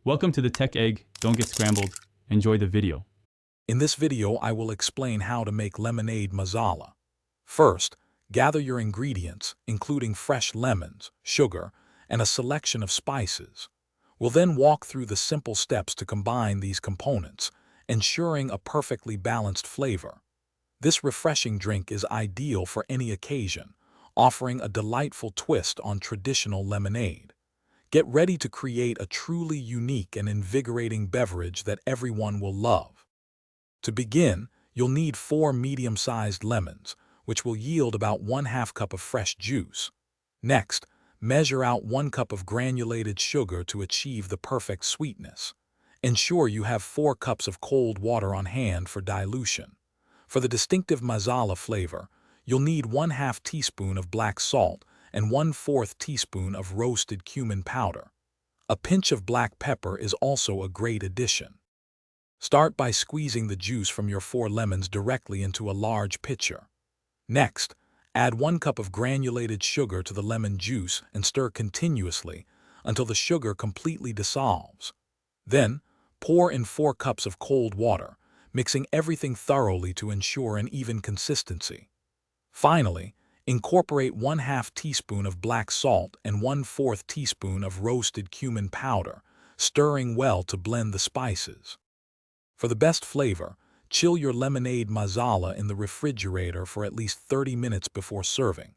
Welcome to the Tech Egg. Don't get scrambled. Enjoy the video. In this video, I will explain how to make lemonade masala. First, gather your ingredients, including fresh lemons, sugar, and a selection of spices. We'll then walk through the simple steps to combine these components, ensuring a perfectly balanced flavor. This refreshing drink is ideal for any occasion, offering a delightful twist on traditional lemonade. Get ready to create a truly unique and invigorating beverage that everyone will love. To begin, you'll need 4 medium-sized lemons, which will yield about 1/2 cup of fresh juice. Next, measure out 1 cup of granulated sugar to achieve the perfect sweetness. Ensure you have 4 cups of cold water on hand for dilution. For the distinctive masala flavor, you'll need 1/2 teaspoon of black salt and 1/4 teaspoon of roasted cumin powder. A pinch of black pepper is also a great addition. Start by squeezing the juice from your 4 lemons directly into a large pitcher. Next, add 1 cup of granulated sugar to the lemon juice and stir continuously until the sugar completely dissolves. Then, pour in 4 cups of cold water, mixing everything thoroughly to ensure an even consistency. Finally, incorporate 1/2 teaspoon of black salt and 1/4 teaspoon of roasted cumin powder, stirring well to blend the spices. For the best flavor, chill your lemonade masala in the refrigerator for at least 30 minutes before serving.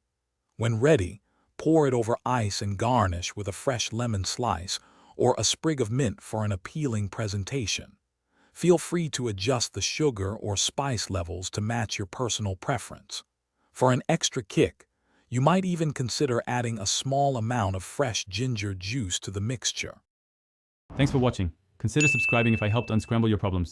When ready, pour it over ice and garnish with a fresh lemon slice or a sprig of mint for an appealing presentation. Feel free to adjust the sugar or spice levels to match your personal preference. For an extra kick, you might even consider adding a small amount of fresh ginger juice to the mixture. Thanks for watching. Consider subscribing if I helped unscramble your problems.